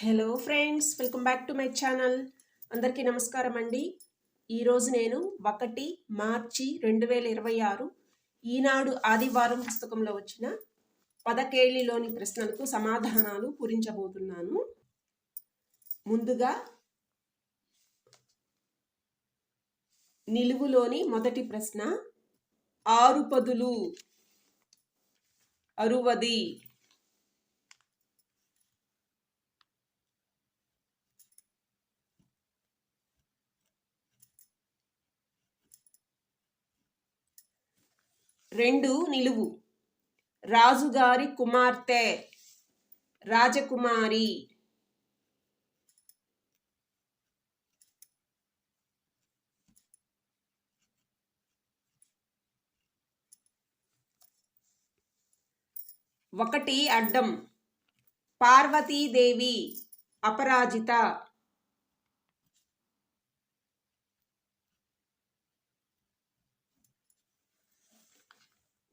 Hello friends, welcome back to my channel. అందరికీ నమస్కారం అండి. ఈరోజు నేను 1 మార్చి 2026 ఈనాడు ఆదివారం పుస్తకంలో వచ్చిన పదకేళిలోని ప్రశ్నలకు సమాధానాలు పూరించబోతున్నాను. ముందుగా నిలువులోని మొదటి ప్రశ్న, ఆరుపదులు అరువది. రెండు నిలువు, రాజుగారి కుమార్తె రాజకుమారి. ఒకటి అడ్డం, పార్వతీదేవి అపరాజిత.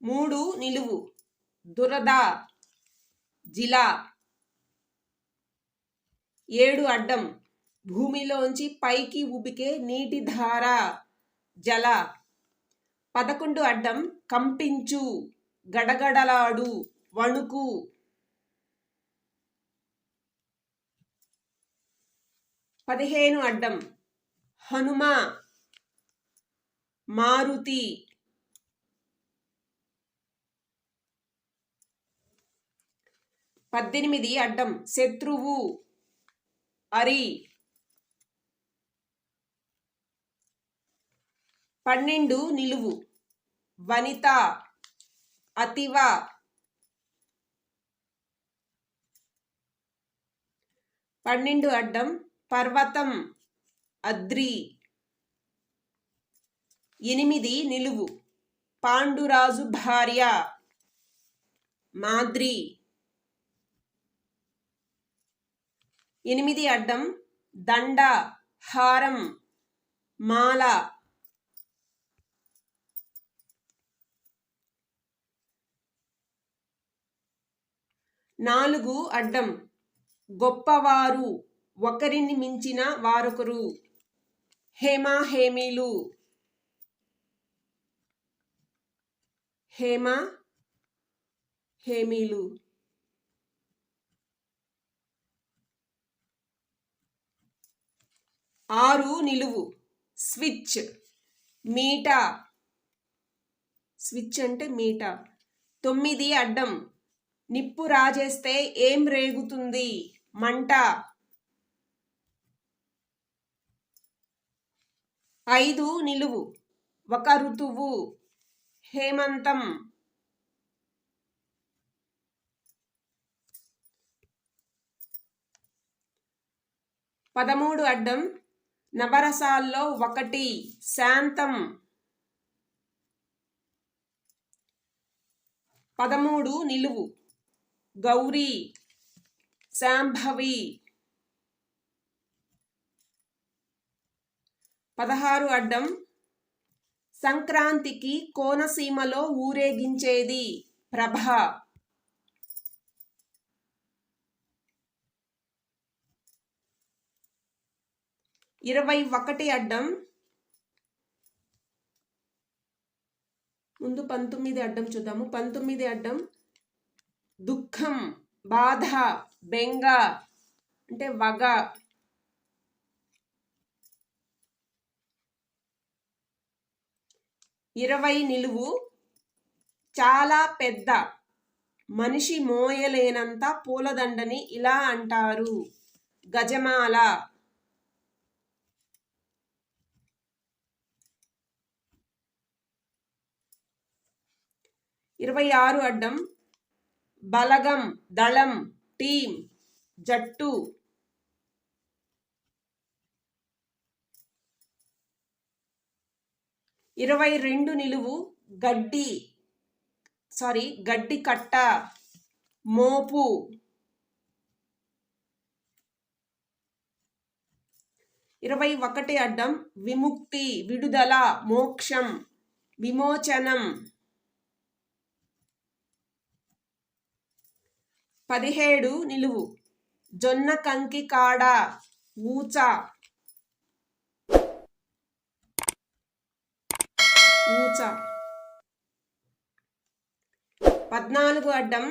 మూడు నిలువు, దురద జిల. ఏడు అడ్డం, భూమిలోంచి పైకి ఉబికే నీటి ధార జల. 11 అడ్డం, కంపించు గడగడలాడు వణుకు. 15 అడ్డం, హనుమ మారుతి. 18 అడ్డం, శత్రువు అరి. 12 నిలువు, వనిత అతివ. 12 అడ్డం, పర్వతం అద్రి. 8 నిలువు, పాండురాజు భార్య మాద్రి. 8 అడ్డం, దండ హారం మాల. 4 అడ్డం, గొప్పవారు ఒకరిని మించిన వారొకరు హేమహేమీలు. హేమ హేమీలు. 6 నిలువు, స్విచ్ మీట. స్విచ్ అంటే మీట. 9 అడ్డం, నిప్పు రాజేస్తే ఏం రేగుతుంది? మంట. 5 నిలువు, ఒక ఋతువు హేమంతం. 13 అడ్డం, నవరసాల్లో ఒకటి శాంతం. 13 నిలువు, గౌరీ శాంభవి. 16 అడ్డం, సంక్రాంతికి కోనసీమలో ఊరేగించేది ప్రభ. 21 అడ్డం, ముందు 19 అడ్డం చూద్దాము. 19 అడ్డం, దుఃఖం బాధ బెంగ అంటే వగ. 20 నిలువు, చాలా పెద్ద మనిషి మోయలేనంత పూలదండని ఇలా అంటారు గజమాల. 26 అడ్డం, బలగం దళం టీం జట్టు. 22 నిలువు, గడ్డి కట్ట మోపు. 21 అడ్డం, విముక్తి విడుదల మోక్షం విమోచనం. 17 నిలువు, జొన్న కంకి కాడ ఊచ ఊచ 14 అడ్డం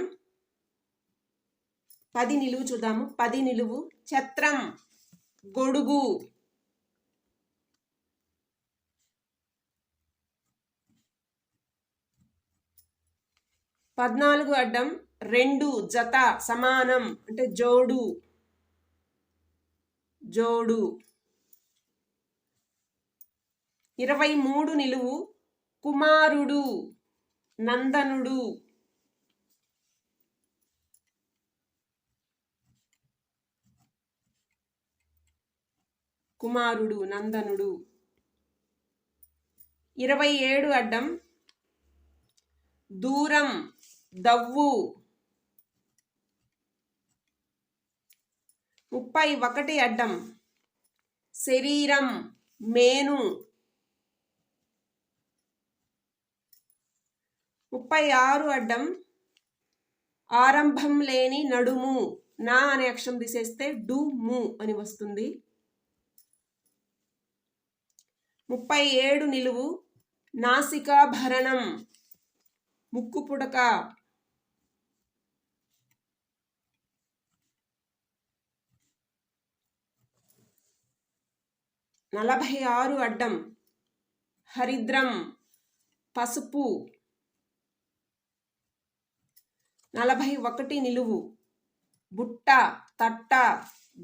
10 నిలువు చూద్దాము. 10 నిలువు ఛత్రం గొడుగు 14 అడ్డం 2 జత సమానం అంటే జోడు జోడు 23 నిలువు కుమారుడు నందనుడు కుమారుడు నందనుడు 27 అడ్డం దూరం దవ్వు 31 అడ్డం శరీరం మేను 36 అడ్డం ఆరంభం లేని నడుము నా అనే అక్షరం తీసేస్తే డు ము అని వస్తుంది. 37 నిలువు నాసికాభరణం ముక్కు పుడక 46 అడ్డం హరిద్రం పసుపు 41 నిలువు బుట్ట తట్ట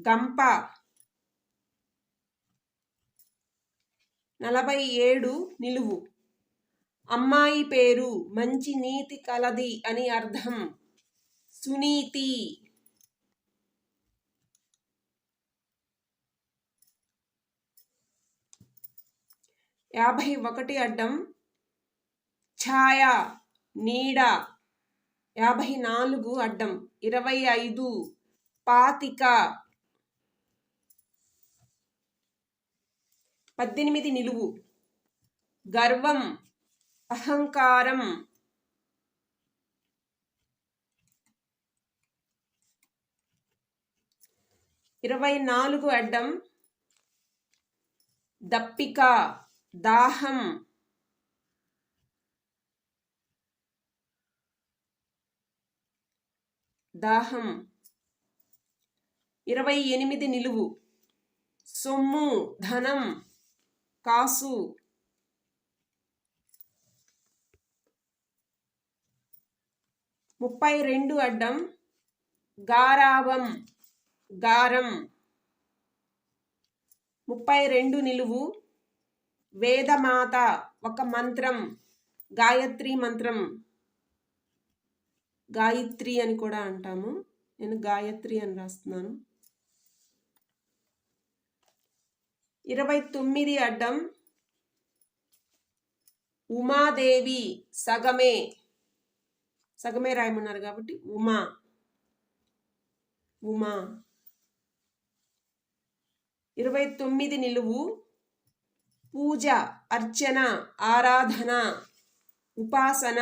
గంప 47 నిలువు అమ్మాయి పేరు మంచి నీతి కలది అని అర్థం సునీతి 51 అడ్డం ఛాయ నీడ 54 అడ్డం 25 పాతిక 18 నిలువు గర్వం అహంకారం 24 అడ్డం దప్పిక దాహం 28 నిలువు సొమ్ము ధనం కాసు 32 అడ్డం గారావం గారం 32 నిలువు వేదమాత ఒక మంత్రం గాయత్రి మంత్రం గాయత్రి అని కూడా అంటాము. నేను గాయత్రి అని రాస్తున్నాను. 29 అడ్డం ఉమాదేవి సగమే రాయమన్నారు కాబట్టి ఉమా 29 నిలువు పూజ అర్చన ఆరాధన ఉపాసన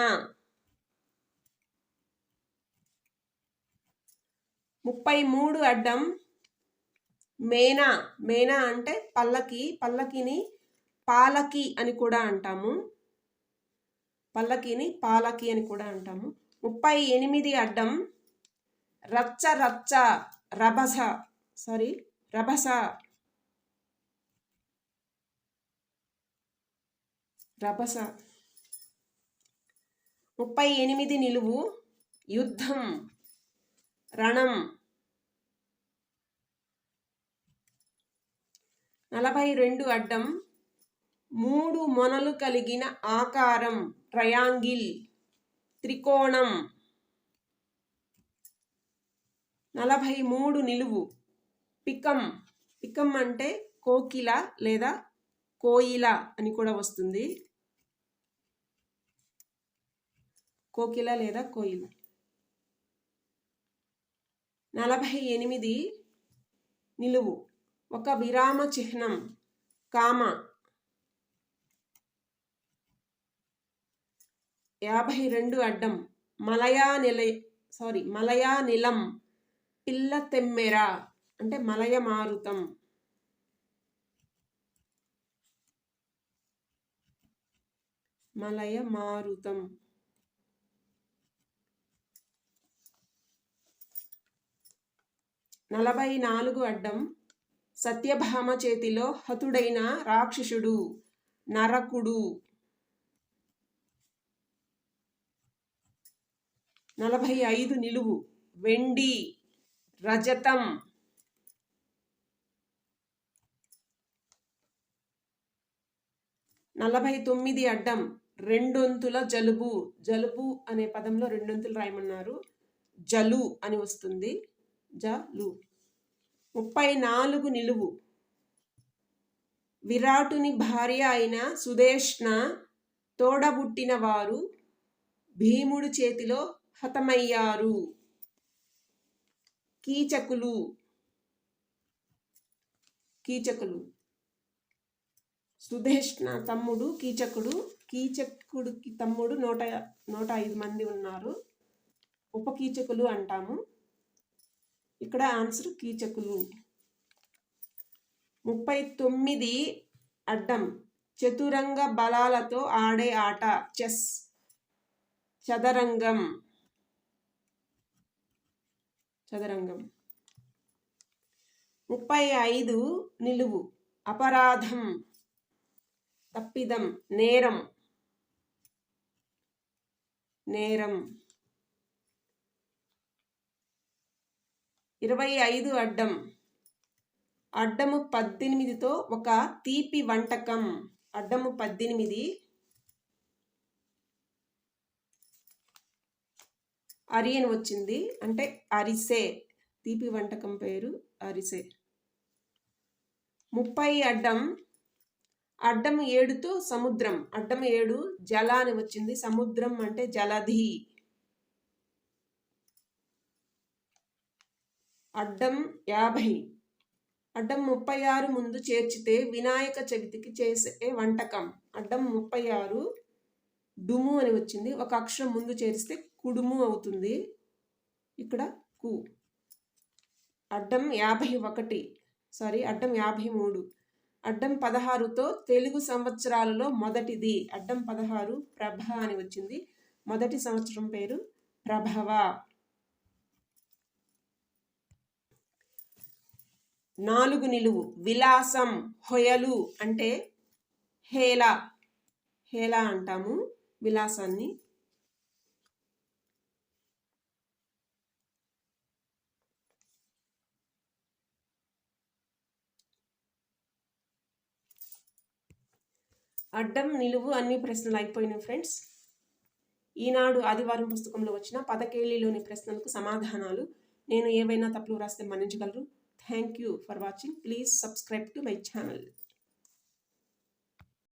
33 అడ్డం మేనా అంటే పల్లకిని పాలకి అని కూడా అంటాము. 38 అడ్డం రచ్చ రభస 38 నిలువు యుద్ధం రణం 42 అడ్డం 3 మొనలు కలిగిన ఆకారం ట్రయాంగిల్ త్రికోణం 43 నిలువు పికం అంటే కోకిల లేదా కోయిల అని కూడా వస్తుంది. కోకిల లేదా కోయిల 48 నిలువు ఒక విరామ చిహ్నం కామ 52 అడ్డం మలయా నిలం పిల్ల తెమ్మెర అంటే మలయ మారుతం. మలయ మారుతం. 44 అడ్డం సత్యభామ చేతిలో హతుడైన రాక్షసుడు నరకుడు. 45 నిలువు వెండి రజతం. 49 అడ్డం రెండొంతుల జలుబు. జలుబు అనే పదంలో రెండొంతులు రాయమన్నారు. జలు అని వస్తుంది. జలు. 34 నిలువు విరాటుని భార్య అయిన సుదేష్ణ తోడబుట్టిన వారు భీముడు చేతిలో హతమయ్యారు. కీచకులు. కీచకులు. సుదేష్ణ తమ్ముడు కీచకుడు. కీచకుడికి తమ్ముడు 105 మంది ఉన్నారు. ఉపకీచకులు అంటాము. ఇక్కడ ఆన్సర్ కీచకులు. 39 అడ్డం చతురంగ బలాలతో ఆడే ఆట చెస్. చదరంగం. చదరంగం. 35 నిలువు అపరాధం తప్పిదం నేరం. నేరం. 25 అడ్డం అడ్డము 18తో ఒక తీపి వంటకం. అడ్డము 18 అరి అని వచ్చింది అంటే అరిసె. తీపి వంటకం పేరు అరిసె. 30 అడ్డం అడ్డము 7తో సముద్రం. అడ్డము 7 జల అని వచ్చింది. సముద్రం అంటే జలధి. అడ్డం 50 అడ్డం 36 ముందు చేర్చితే వినాయక చవితికి చేసే వంటకం. అడ్డం 36 డుము అని వచ్చింది. ఒక అక్షరం ముందు చేరిస్తే కుడుము అవుతుంది. ఇక్కడ కు. అడ్డం 51 అడ్డం 53 అడ్డం 16తో తెలుగు సంవత్సరాలలో మొదటిది. అడ్డం 16 ప్రభ అని వచ్చింది. మొదటి సంవత్సరం పేరు ప్రభవ. 4 నిలువు విలాసం హొయలు అంటే హేళ. హేళ అంటాము విలాసాన్ని. అడ్డం నిలువు అన్ని ప్రశ్నలు అయిపోయినాయి ఫ్రెండ్స్. ఈనాడు ఆదివారం పుస్తకంలో వచ్చిన పదకేళిలోని ప్రశ్నలకు సమాధానాలు. నేను ఏవైనా తప్పులు రాస్తే మన్నించగలరు. Thank you for watching. Please subscribe to my channel.